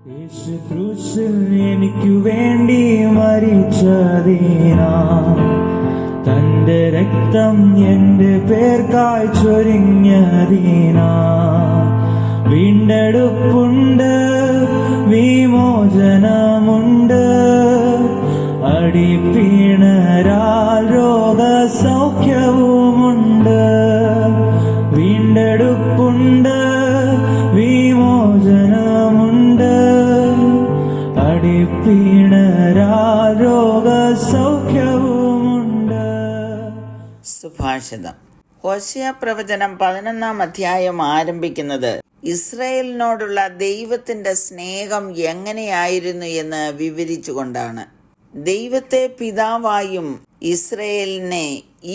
യേശു ക്രൂശിൽ എനിക്കു വേണ്ടി മരിച്ചതിനാ, തന്റെ രക്തം എന്റെ പേർക്കായി ചൊരിഞ്ഞതിനാ, വീണ്ടെടുപ്പുണ്ട്, വിമോചനമുണ്ട്, അടിപ്പിണരാൽ രോഗസൗഖ്യവുമുണ്ട്. വീണ്ടെടുപ്പുണ്ട്, വിമോചനമുണ്ട്, അടിപ്പിണരാൽ രോഗസൗഖ്യവുമുണ്ട്. സുഭാഷിതം. ഹോശേയ പ്രവചനം 11-ാം അധ്യായം ആരംഭിക്കുന്നത് ഇസ്രായേലിനോടുള്ള ദൈവത്തിന്റെ സ്നേഹം എങ്ങനെയായിരുന്നു എന്ന് വിവരിച്ചുകൊണ്ടാണ്. ദൈവത്തെ പിതാവായും ഇസ്രായേലിനെ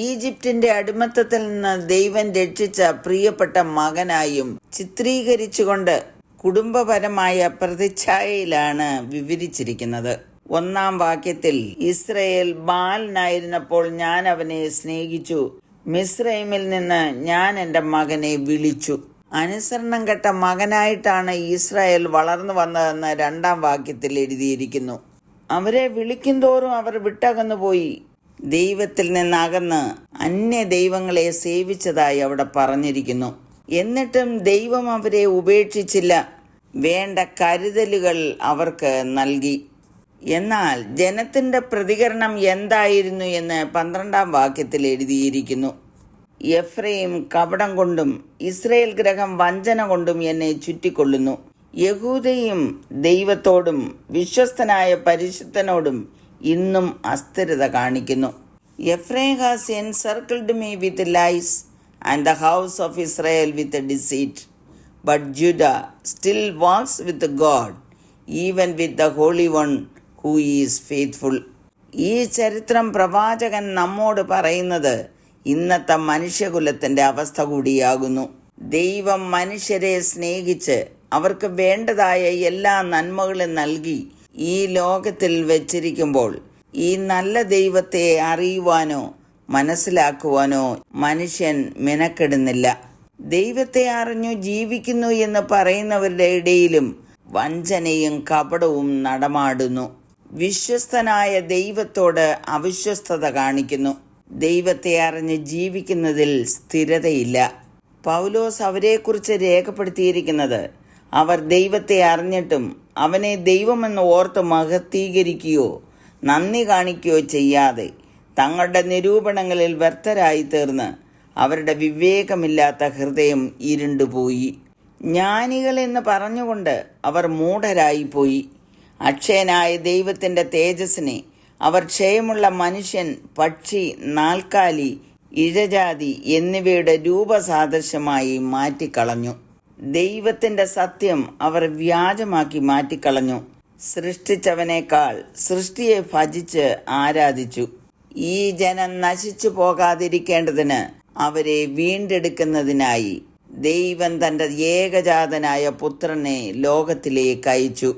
ഈജിപ്തിന്റെ അടിമത്തത്തിൽ നിന്ന് ദൈവം രക്ഷിച്ച പ്രിയപ്പെട്ട മകനായും ചിത്രീകരിച്ചുകൊണ്ട് കുടുംബപരമായ പ്രതിച്ഛായയിലാണ് വിവരിച്ചിരിക്കുന്നത്. 1-ാം വാക്യത്തിൽ, ഇസ്രായേൽ ബാലനായിരുന്നപ്പോൾ ഞാൻ അവനെ സ്നേഹിച്ചു, മിസ്രൈമിൽ നിന്ന് ഞാൻ എൻ്റെ മകനെ വിളിച്ചു. അനുസരണം കെട്ട മകനായിട്ടാണ് ഇസ്രായേൽ വളർന്നു വന്നതെന്ന് 2-ാം വാക്യത്തിൽ എഴുതിയിരിക്കുന്നു. അവരെ വിളിക്കുന്തോറും അവർ വിട്ടകന്നു പോയി ദൈവത്തിൽ നിന്നകന്ന് അന്യ ദൈവങ്ങളെ സേവിച്ചതായി അവിടെ പറഞ്ഞിരിക്കുന്നു. എന്നിട്ടും ദൈവം അവരെ ഉപേക്ഷിച്ചില്ല, വേണ്ട കരുതലുകൾ അവർക്ക് നൽകി. എന്നാൽ ജനത്തിന്റെ പ്രതികരണം എന്തായിരുന്നു എന്ന് 12-ാം വാക്യത്തിൽ എഴുതിയിരിക്കുന്നു. എഫ്രൈം കപടം കൊണ്ടും ഇസ്രായേൽ ഗൃഹം വഞ്ചന കൊണ്ടും എന്നെ ചുറ്റിക്കൊള്ളുന്നു. യഹൂദയും ദൈവത്തോടും വിശ്വസ്തനായ പരിശുദ്ധനോടും ഇന്നും അസ്ഥിരത കാണിക്കുന്നു. Ephraim has encircled me with lies and the house of Israel with deceit, but Judah still walks with God, even with the holy one who is faithful. ഈ ചരിത്രം പ്രവാചകൻ നമ്മോട് പറയുന്നത് ഇന്നത്തെ മനുഷ്യകുലത്തിന്റെ അവസ്ഥ കൂടിയാകുന്നു. ദൈവം മനുഷ്യരെ സ്നേഹിച്ച് അവർക്ക് വേണ്ടതായ എല്ലാ നന്മകളും നൽകി ഈ ലോകത്തിൽ വെച്ചിരിക്കുമ്പോൾ ഈ നല്ല ദൈവത്തെ അറിയുവാനോ മനസ്സിലാക്കുവാനോ മനുഷ്യൻ മെനക്കെടുന്നില്ല. ദൈവത്തെ അറിഞ്ഞു ജീവിക്കുന്നു എന്ന് പറയുന്നവരുടെ ഇടയിലും വഞ്ചനയും കപടവും നടമാടുന്നു. വിശ്വസ്തനായ ദൈവത്തോട് അവിശ്വസ്തത കാണിക്കുന്നു. ദൈവത്തെ അറിഞ്ഞ് ജീവിക്കുന്നതിൽ സ്ഥിരതയില്ല. പൗലോസ് അവരെക്കുറിച്ച് രേഖപ്പെടുത്തിയിരിക്കുന്നത്, അവർ ദൈവത്തെ അറിഞ്ഞിട്ടും അവനെ ദൈവമെന്ന് ഓർത്ത് മഹത്വീകരിക്കുകയോ നന്ദി കാണിക്കുകയോ ചെയ്യാതെ തങ്ങളുടെ നിരൂപണങ്ങളിൽ വ്യർത്ഥരായി തീർന്ന് അവരുടെ വിവേകമില്ലാത്ത ഹൃദയം ഇരുണ്ടുപോയി. ജ്ഞാനികൾ എന്ന് പറഞ്ഞുകൊണ്ട് അവർ മൂഢരായിപ്പോയി. അക്ഷയനായ ദൈവത്തിൻ്റെ തേജസ്സിനെ അവർ ക്ഷയമുള്ള മനുഷ്യൻ, പക്ഷി, നാൽക്കാലി, ഇഴജാതി എന്നിവയുടെ രൂപസാദൃശ്യമായി മാറ്റിക്കളഞ്ഞു. ദൈവത്തിന്റെ സത്യം അവർ വ്യാജമാക്കി മാറ്റിക്കളഞ്ഞു. സൃഷ്ടിച്ചവനേക്കാൾ സൃഷ്ടിയെ ഭജിച്ച് ആരാധിച്ചു. ഈ ജനം നശിച്ചു പോകാതിരിക്കേണ്ടതിന് അവരെ വീണ്ടെടുക്കുന്നതിനായി ദൈവം തന്റെ ഏകജാതനായ പുത്രനെ ലോകത്തിലേക്ക് അയച്ചു.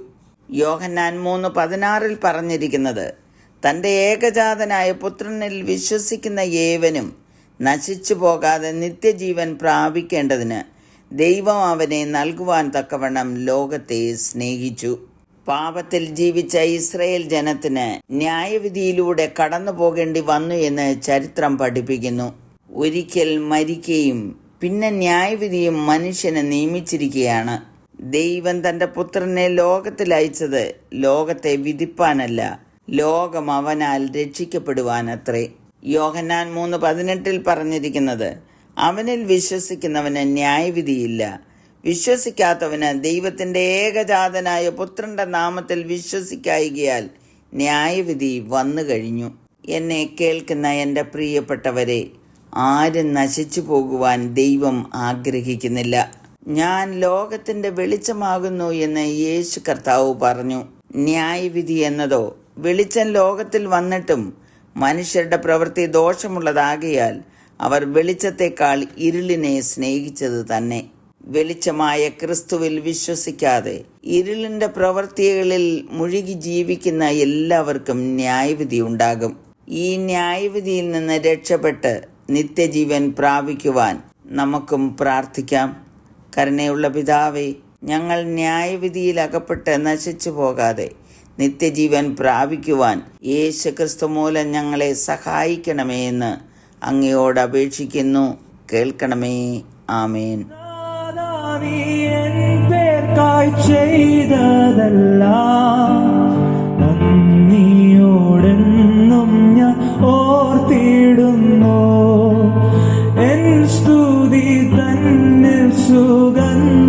യോഹന്നാൻ 3:16 പറഞ്ഞിരിക്കുന്നത്, തന്റെ ഏകജാതനായ പുത്രനിൽ വിശ്വസിക്കുന്ന ഏവനും നശിച്ചു പോകാതെ നിത്യജീവൻ പ്രാപിക്കേണ്ടതിന് ദൈവം അവനെ നൽകുവാൻ തക്കവണ്ണം ലോകത്തെ സ്നേഹിച്ചു. പാപത്തിൽ ജീവിച്ച ഇസ്രായേൽ ജനത്തിന് ന്യായവിധിയിലൂടെ കടന്നു പോകേണ്ടി വന്നു എന്ന് ചരിത്രം പഠിപ്പിക്കുന്നു. ഒരിക്കൽ മരിക്കുകയും പിന്നെ ന്യായവിധിയും മനുഷ്യനെ നിയമിച്ചിരിക്കുകയാണ്. ദൈവം തന്റെ പുത്രനെ ലോകത്തിൽ അയച്ചത് ലോകത്തെ വിധിപ്പാനല്ല, ലോകം അവനാൽ രക്ഷിക്കപ്പെടുവാനത്രേ. യോഹന്നാൻ 3:18 പറഞ്ഞിരിക്കുന്നത്, അവനിൽ വിശ്വസിക്കുന്നവന് ന്യായവിധിയില്ല. വിശ്വസിക്കാത്തവന് ദൈവത്തിന്റെ ഏകജാതനായ പുത്രന്റെ നാമത്തിൽ വിശ്വസിക്കായികയാൽ ന്യായവിധി വന്നു കഴിഞ്ഞു. എന്നെ കേൾക്കുന്ന എൻ്റെ പ്രിയപ്പെട്ടവരെ, ആരും നശിച്ചു പോകുവാൻ ദൈവം ആഗ്രഹിക്കുന്നില്ല. ഞാൻ ലോകത്തിന്റെ വെളിച്ചമാകുന്നു എന്ന് യേശു കർത്താവ് പറഞ്ഞു. ന്യായവിധി എന്നതോ, വെളിച്ചം ലോകത്തിൽ വന്നിട്ടും മനുഷ്യരുടെ പ്രവൃത്തി ദോഷമുള്ളതാകിയാൽ അവർ വെളിച്ചത്തെക്കാൾ ഇരുളിനെ സ്നേഹിച്ചത് തന്നെ. വെളിച്ചമായ ക്രിസ്തുവിൽ വിശ്വസിക്കാതെ ഇരുളിന്റെ പ്രവൃത്തികളിൽ മുഴുകി ജീവിക്കുന്ന എല്ലാവർക്കും ന്യായവിധി ഉണ്ടാകും. ഈ ന്യായവിധിയിൽ നിന്ന് രക്ഷപ്പെട്ട് നിത്യജീവൻ പ്രാപിക്കുവാൻ നമുക്കും പ്രാർത്ഥിക്കാം. കരുണയുള്ള പിതാവേ, ഞങ്ങൾ ന്യായവിധിയിൽ അകപ്പെട്ട് നശിച്ചു പോകാതെ നിത്യജീവൻ പ്രാപിക്കുവാൻ യേശുക്രിസ്തു മൂലം ഞങ്ങളെ സഹായിക്കണമേ എന്ന് അങ്ങയോട് അപേക്ഷിക്കുന്നു. കേൾക്കണമേ. ആമേൻ. നീ എൻ പേർക്കായി ചെയ്തതെല്ലാം നന്ദിയോടെന്നും ഞാൻ ഓർത്തിടുന്നു. എൻ സ്തുതി തന്നിൽ സുഗന്ധ